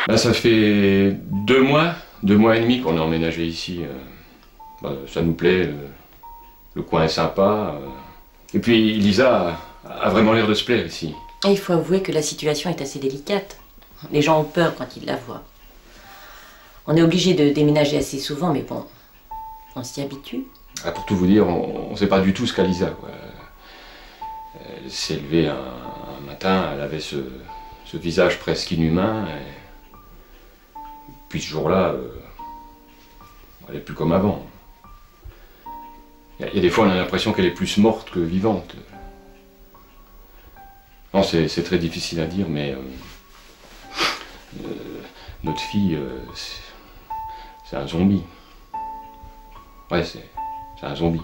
Bah, ça fait 2 mois et demi qu'on a emménagé ici. Ça nous plaît, le coin est sympa. Et puis Lisa a vraiment l'air de se plaire ici. Et il faut avouer que la situation est assez délicate. Les gens ont peur quand ils la voient. On est obligé de déménager assez souvent, mais bon, on s'y habitue. Ah, pour tout vous dire, on ne sait pas du tout ce qu'a Lisa, quoi. Elle s'est levée un matin, elle avait ce visage presque inhumain. Et puis ce jour-là, elle n'est plus comme avant. Il y a des fois, on a l'impression qu'elle est plus morte que vivante. Non, c'est très difficile à dire, mais notre fille, c'est un zombie. Ouais, c'est un zombie.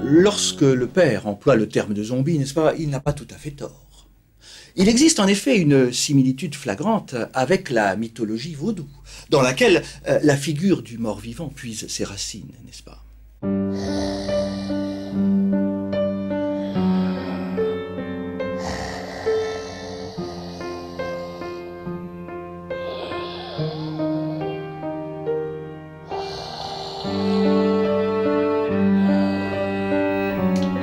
Lorsque le père emploie le terme de zombie, n'est-ce pas, il n'a pas tout à fait tort. Il existe en effet une similitude flagrante avec la mythologie vaudou, dans laquelle la figure du mort-vivant puise ses racines, n'est-ce pas?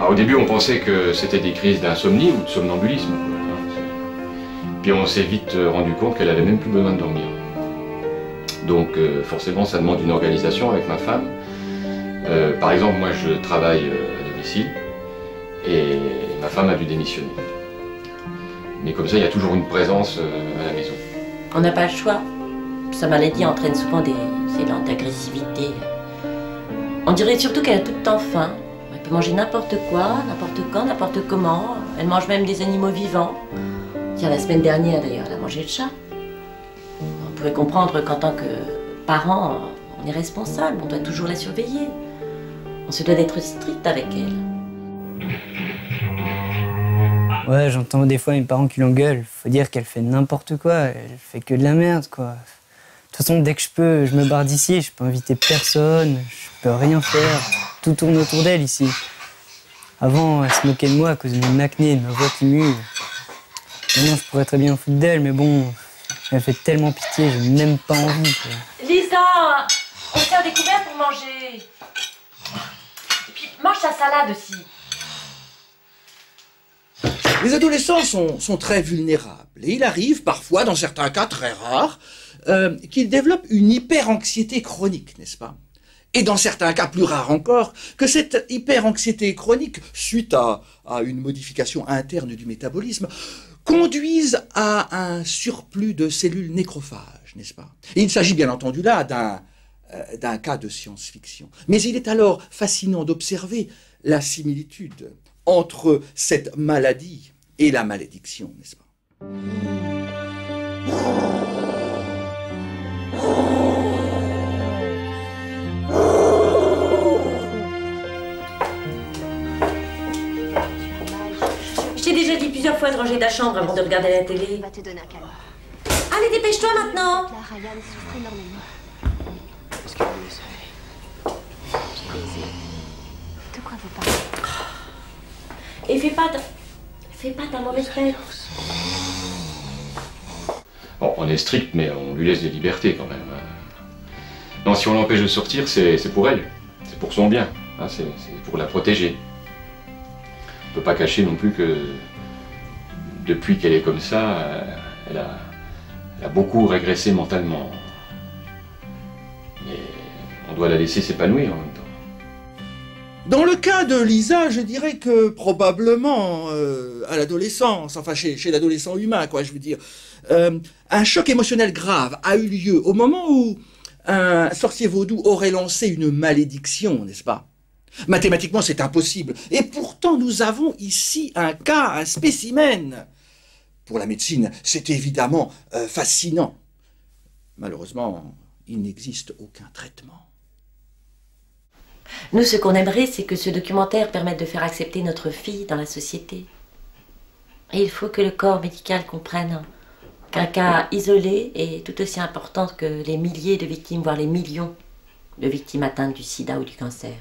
Au début, on pensait que c'était des crises d'insomnie ou de somnambulisme. Puis on s'est vite rendu compte qu'elle avait même plus besoin de dormir. Donc forcément, ça demande une organisation avec ma femme. Par exemple, moi je travaille à domicile et ma femme a dû démissionner. Mais comme ça, il y a toujours une présence à la maison. On n'a pas le choix. Sa maladie entraîne souvent des élans d'agressivité. On dirait surtout qu'elle a tout le temps faim. Elle peut manger n'importe quoi, n'importe quand, n'importe comment. Elle mange même des animaux vivants. Tiens, la semaine dernière d'ailleurs, elle a mangé le chat. On pourrait comprendre qu'en tant que parent, on est responsable, on doit toujours la surveiller. On se doit d'être strict avec elle. Ouais, j'entends des fois mes parents qui l'engueulent. Faut dire qu'elle fait n'importe quoi, elle fait que de la merde, quoi. De toute façon, dès que je peux, je me barre d'ici, je peux inviter personne, je peux rien faire. Tout tourne autour d'elle ici. Avant, elle se moquait de moi à cause de mon acné, de ma voix qui mue. Maintenant, je pourrais très bien foutre d'elle, mais bon, elle fait tellement pitié, j'ai même pas envie, quoi. Lisa, on sert des couverts pour manger. Et puis, mange ta salade aussi. Les adolescents sont très vulnérables et il arrive parfois, dans certains cas très rares, qu'ils développent une hyper-anxiété chronique, n'est-ce pas? Et dans certains cas plus rares encore, que cette hyper-anxiété chronique, suite à une modification interne du métabolisme, conduise à un surplus de cellules nécrophages, n'est-ce pas? Et il s'agit bien entendu là d'un cas de science-fiction. Mais il est alors fascinant d'observer la similitude entre cette maladie et la malédiction, n'est-ce pas? Je t'ai déjà dit plusieurs fois de ranger ta chambre avant de regarder la télé. On va te donner un câlin. Allez, dépêche-toi maintenant. La Ryan souffre énormément. Qu'est-ce que vous savez? J'ai baisé. De quoi vous parlez? Et fais pas ta mauvaise tête. Bon, on est strict, mais on lui laisse des libertés quand même. Non, si on l'empêche de sortir, c'est pour elle. C'est pour son bien. Hein, c'est pour la protéger. On ne peut pas cacher non plus que depuis qu'elle est comme ça, elle a beaucoup régressé mentalement. Mais on doit la laisser s'épanouir en même temps. Dans le cas de Lisa, je dirais que probablement à l'adolescence, enfin chez l'adolescent humain, quoi, je veux dire, un choc émotionnel grave a eu lieu au moment où un sorcier vaudou aurait lancé une malédiction, n'est-ce pas? Mathématiquement, c'est impossible. Et pourtant, nous avons ici un cas, un spécimen. Pour la médecine, c'est évidemment fascinant. Malheureusement, il n'existe aucun traitement. Nous, ce qu'on aimerait, c'est que ce documentaire permette de faire accepter notre fille dans la société. Et il faut que le corps médical comprenne qu'un cas isolé est tout aussi important que les milliers de victimes, voire les millions de victimes atteintes du sida ou du cancer.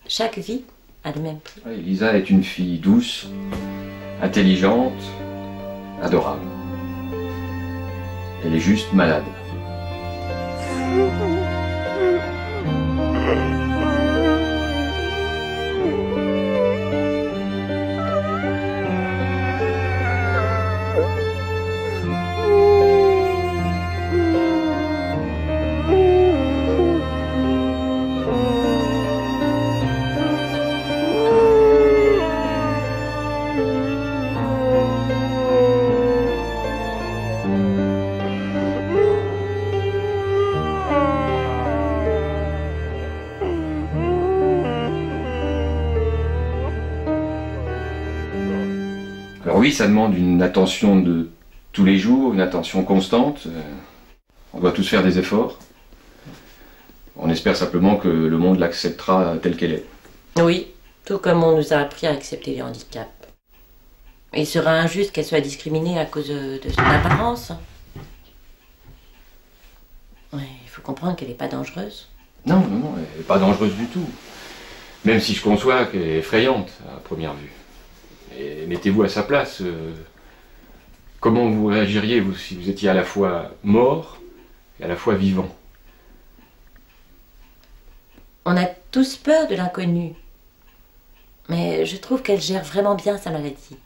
Chaque vie a le même prix. Oui, Lisa est une fille douce, intelligente, adorable. Elle est juste malade. Alors oui, ça demande une attention de tous les jours, une attention constante. On doit tous faire des efforts. On espère simplement que le monde l'acceptera telle qu'elle est. Oui, tout comme on nous a appris à accepter les handicaps. Il sera injuste qu'elle soit discriminée à cause de son apparence. Oui, il faut comprendre qu'elle n'est pas dangereuse. Non, non, non, elle n'est pas dangereuse du tout. Même si je conçois qu'elle est effrayante à première vue. Et mettez-vous à sa place. Comment vous réagiriez, vous, si vous étiez à la fois mort et à la fois vivant? On a tous peur de l'inconnu. Mais je trouve qu'elle gère vraiment bien sa maladie.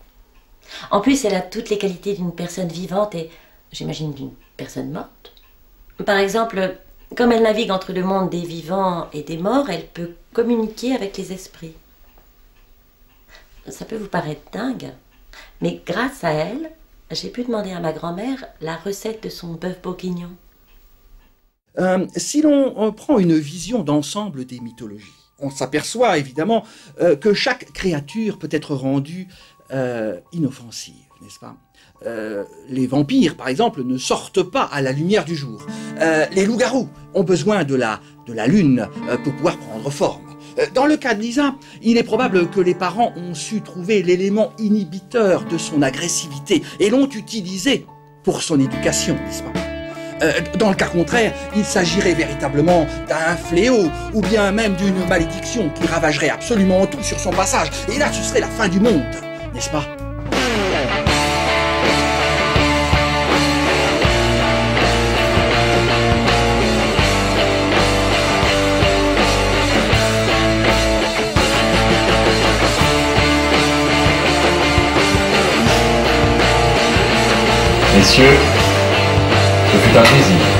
En plus, elle a toutes les qualités d'une personne vivante et, j'imagine, d'une personne morte. Par exemple, comme elle navigue entre le monde des vivants et des morts, elle peut communiquer avec les esprits. Ça peut vous paraître dingue, mais grâce à elle, j'ai pu demander à ma grand-mère la recette de son bœuf bourguignon. Si l'on prend une vision d'ensemble des mythologies, on s'aperçoit évidemment que chaque créature peut être rendue inoffensive, n'est-ce pas? Les vampires, par exemple, ne sortent pas à la lumière du jour. Les loups-garous ont besoin de la lune pour pouvoir prendre forme. Dans le cas de Lisa, il est probable que les parents ont su trouver l'élément inhibiteur de son agressivité et l'ont utilisé pour son éducation, n'est-ce pas? Dans le cas contraire, il s'agirait véritablement d'un fléau ou bien même d'une malédiction qui ravagerait absolument tout sur son passage. Et là, ce serait la fin du monde, n'est-ce pas? Messieurs, ce fut un plaisir.